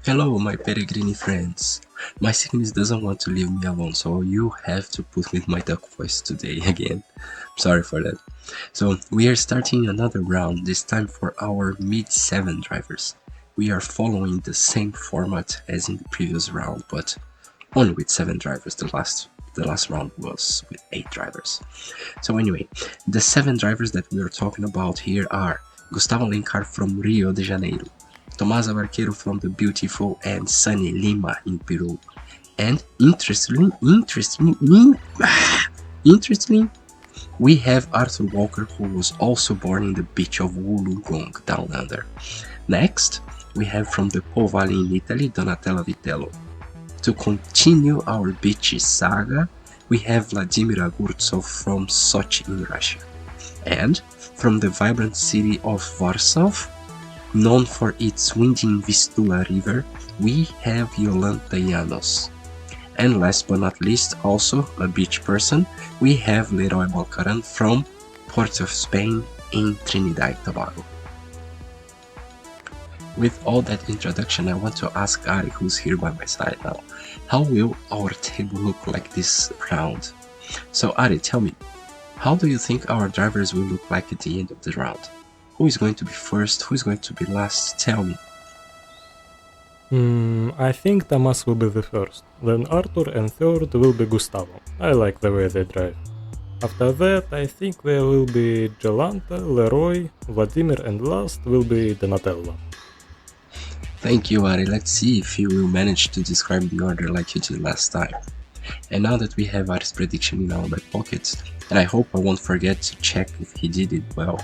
Hello, my Peregrini friends. My sickness doesn't want to leave me alone, so you have to put with my duck voice today again. Sorry for that. So, we are starting another round, this time for our mid-7 drivers. We are following the same format as in the previous round, but only with 7 drivers. The last round was with 8 drivers. So anyway, the 7 drivers that we are talking about here are Gustavo Alencar from Rio de Janeiro, Tomas Abarquero from the beautiful and sunny Lima in Peru, and interestingly, we have Arthur Walker, who was also born in the beach of Wollongong down under. Next, we have from the Po Valley in Italy, Donatella Vitello. To continue our beachy saga, we have Vladimir Ogurtsov from Sochi in Russia. And from the vibrant city of Warsaw, known for its winding Vistula River, we have Jolanta Janus. And last but not least, also a beach person, we have Leroy Balkaran from Port of Spain in Trinidad and Tobago. With all that introduction, I want to ask Ari, who's here by my side now, how will our table look like this round? So Ari, tell me, how do you think our drivers will look like at the end of the round? Who is going to be first? Who is going to be last? Tell me. I think Tomas will be the first, then Arthur, and third will be Gustavo. I like the way they drive. After that, I think there will be Jolanta, Leroy, Vladimir, and last will be Donatella. Thank you, Ari. Let's see if you will manage to describe the order like you did last time. And now that we have Ari's prediction in our back pockets, and I hope I won't forget to check if he did it well,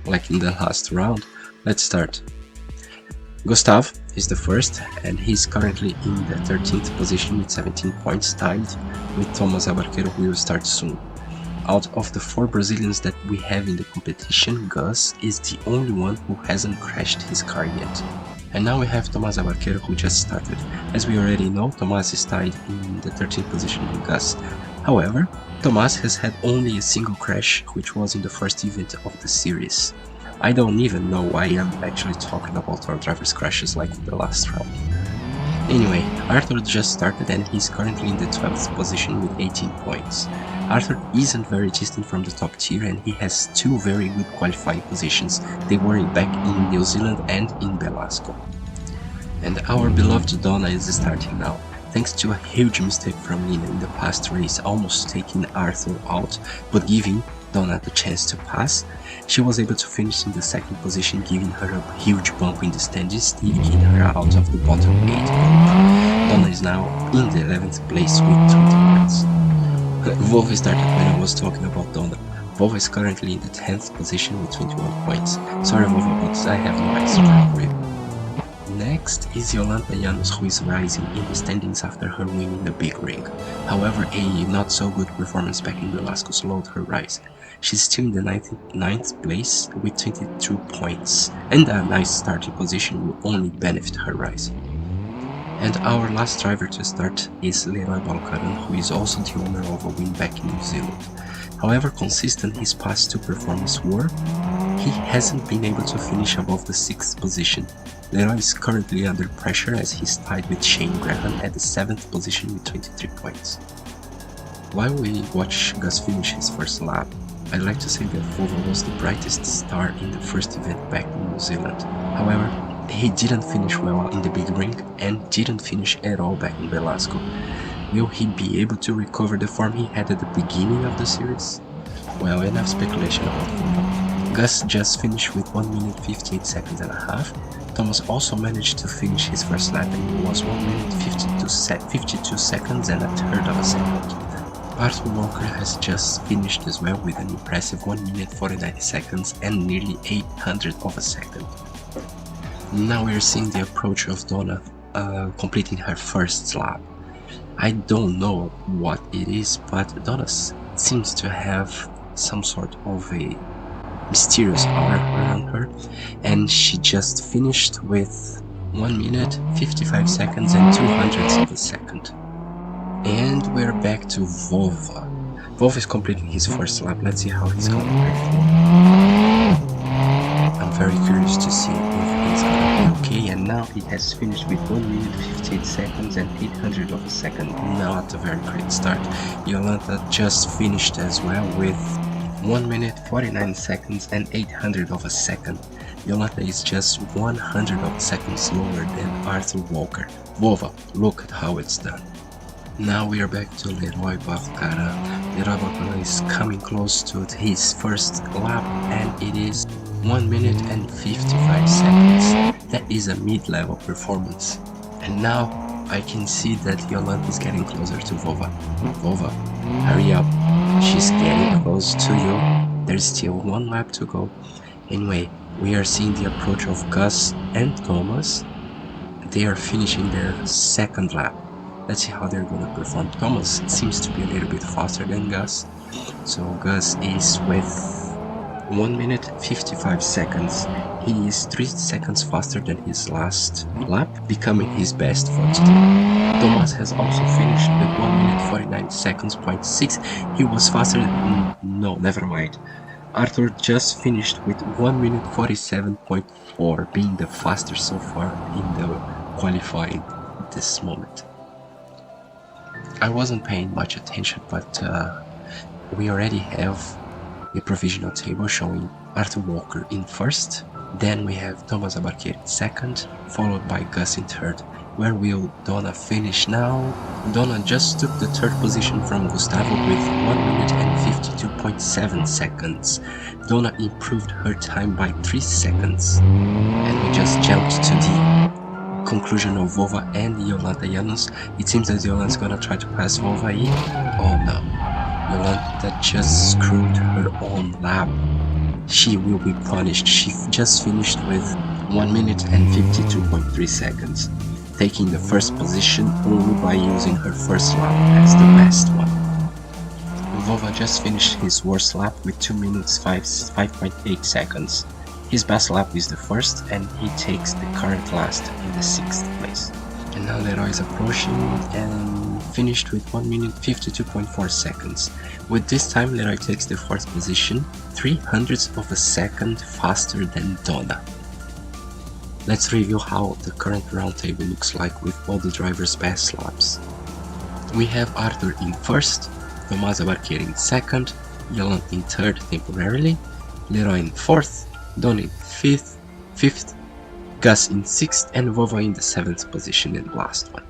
like in the last round, let's start. Gustavo is the first, and he's currently in the 13th position with 17 points, tied with Tomas Abarquero, who will start soon. Out of the 4 Brazilians that we have in the competition, Gus is the only one who hasn't crashed his car yet. And now we have Tomas Abarquero, who just started. As we already know, Tomas is tied in the 13th position with Gus. However, Tomas has had only a single crash, which was in the first event of the series. I don't even know why I'm actually talking about our driver's crashes like in the last round. Anyway, Arthur just started and he's currently in the 12th position with 18 points. Arthur isn't very distant from the top tier and he has 2 very good qualifying positions. They were back in New Zealand and in Velasco. And our beloved Donna is starting now, thanks to a huge mistake from Nina in the past race, almost taking Arthur out, but giving Donna the chance to pass. She was able to finish in the 2nd position, giving her a huge bump in the standings, taking her out of the bottom 8 group. Donna is now in the 11th place with 20 points. Volvo started when I was talking about Donna. Volvo is currently in the 10th position with 21 points. Sorry Volvo, but I have no extra for you. Next is Jolanta Janus, who is rising in the standings after her win in the big ring. However, a not so good performance back in Velasco slowed her rise. She's still in the 9th place with 22 points, and a nice starting position will only benefit her rise. And our last driver to start is Leroy Balkaran, who is also the owner of a win back in New Zealand. However consistent his past 2 performances were, he hasn't been able to finish above the 6th position. Leroy is currently under pressure as he's tied with Shane Graham at the 7th position with 23 points. While we watch Gus finish his first lap, I'd like to say that Volvo was the brightest star in the first event back in New Zealand. However, he didn't finish well in the big ring and didn't finish at all back in Velasco. Will he be able to recover the form he had at the beginning of the series? Well, enough speculation about Volvo. Gus just finished with 1 minute 58 seconds and a half. Tomas also managed to finish his first lap and it was 1 minute 52 seconds and a third of a second. Arthur Walker has just finished as well with an impressive 1 minute 49 seconds and nearly 800 of a second. Now we're seeing the approach of Donna completing her first lap. I don't know what it is, but Donna seems to have some sort of a mysterious aura around her, and she just finished with 1 minute 55 seconds and 200ths of a second. And we're back to Volvo. Volvo is completing his first lap. Let's see how he's gonna perform. very curious to see if he's gonna be okay, and now he has finished with 1 minute 58 seconds and 800 of a second. Not a very great start. Jolanta just finished as well with 1 minute 49 seconds and 800 of a second. Jolanta is just 100 of a second slower than Arthur Walker. Vova, look at how it's done. Now we are back to Leroy Balkaran. Leroy Balkaran is coming close to his first lap, and it is 1 minute and 55 seconds. That is a mid-level performance. And now I can see that Jolanta is getting closer to Vova. Vova, hurry up. She's getting close to you. There's still 1 lap to go. Anyway, we are seeing the approach of Gus and Tomas. They are finishing their second lap. Let's see how they're gonna perform. Tomas seems to be a little bit faster than Gus. So Gus is with 1 minute 55 seconds. He is 3 seconds faster than his last lap, becoming his best for today. Tomas has also finished with 1 minute 49 seconds, 0.6. He was faster than... no, never mind. Arthur just finished with 1 minute 47.4, being the fastest so far in the qualifying at this moment. I wasn't paying much attention, but we already have a provisional table showing Arthur Walker in first, then we have Tomas Abarquero in second, followed by Gus in third. Where will Donna finish now? Donna just took the third position from Gustavo with 1 minute and 52.7 seconds. Donna improved her time by 3 seconds. And we just jumped to the conclusion of Vova and Jolanta Janus. It seems that Jolanta's gonna try to pass Vova in. Oh no. Jolanta just screwed her own lap. She will be punished. She just finished with 1 minute and 52.3 seconds, taking the first position only by using her first lap as the best one. Vova just finished his worst lap with 2 minutes 5.8 seconds. His best lap is the first, and he takes the current last in the 6th place. And now Leroy is approaching and finished with 1 minute 52.4 seconds. With this time, Leroy takes the 4th position, 0.03 of a second faster than Donna. Let's review how the current roundtable looks like with all the drivers' best laps. We have Arthur in first, Tomas Abarquero in second, Jolanta in third temporarily, Leroy in fourth, Donna in fifth, Gus in 6th, and Vova in the 7th position and last one.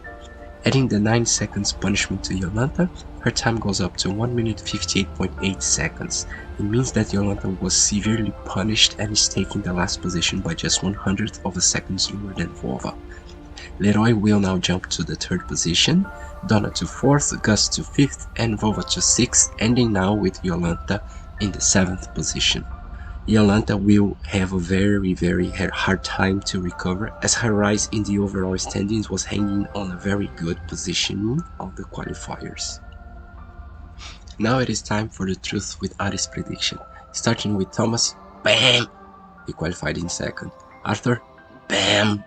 Adding the 9 seconds punishment to Jolanta, her time goes up to 1 minute 58.8 seconds. It means that Jolanta was severely punished and is taking the last position by just 100th of a second slower than Vova. Leroy will now jump to the 3rd position, Donna to 4th, Gus to 5th, and Vova to 6th, ending now with Jolanta in the 7th position. Jolanta will have a very hard time to recover, as her rise in the overall standings was hanging on a very good positioning of the qualifiers. Now it is time for the truth with Ari's prediction. Starting with Tomas, BAM! He qualified in second. Arthur, BAM!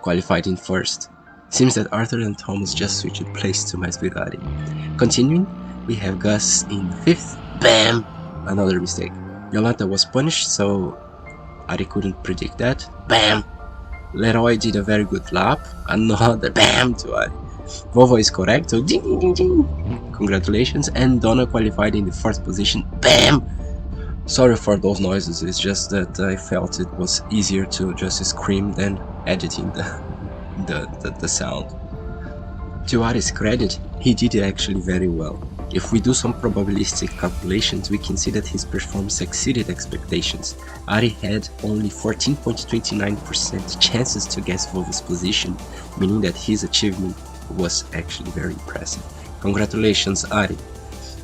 Qualified in first. Seems that Arthur and Tomas just switched place to mess with Ari. Continuing, we have Gus in 5th, BAM! Another mistake. Jolanta was punished, so Ari couldn't predict that. BAM! Leroy did a very good lap. Another BAM to Ari. Vova is correct, so ding ding ding ding. Congratulations. And Donna qualified in the 1st position. BAM! Sorry for those noises, it's just that I felt it was easier to just scream than editing the sound. To Ari's credit, he did it actually very well. If we do some probabilistic calculations, we can see that his performance exceeded expectations. Ari had only 14.29% chances to guess Vova's position, meaning that his achievement was actually very impressive. Congratulations, Ari!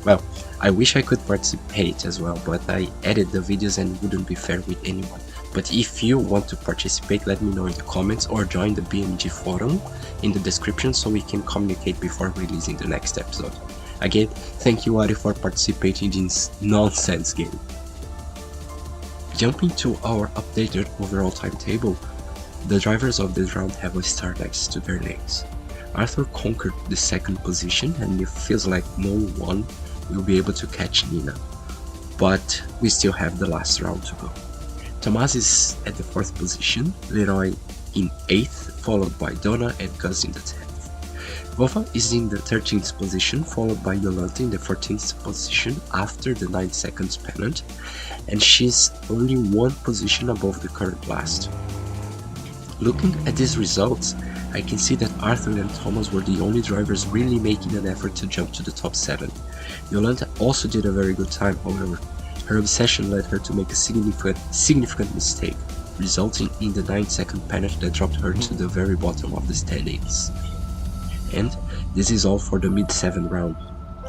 Well, I wish I could participate as well, but I edit the videos and wouldn't be fair with anyone. But if you want to participate, let me know in the comments or join the BeamNG forum in the description so we can communicate before releasing the next episode. Again, thank you Ari for participating in this nonsense game. Jumping to our updated overall timetable, the drivers of this round have a star next to their names. Arthur conquered the 2nd position and it feels like no one will be able to catch Nina, but we still have the last round to go. Tomas is at the 4th position, Leroy in 8th, followed by Donna and Gus in the 10th. Vova is in the 13th position, followed by Jolanta in the 14th position after the 9 seconds pennant, and she's only 1 position above the current last. Looking at these results, I can see that Arthur and Tomas were the only drivers really making an effort to jump to the top 7. Jolanta also did a very good time, however. Her obsession led her to make a significant mistake, resulting in the 9-second pennant that dropped her to the very bottom of the standings. And this is all for the mid-7 round.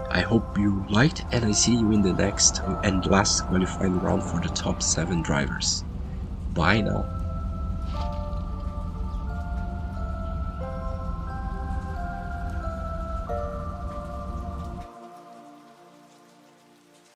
I hope you liked, and I see you in the next and last qualifying round for the top 7 drivers. Bye now.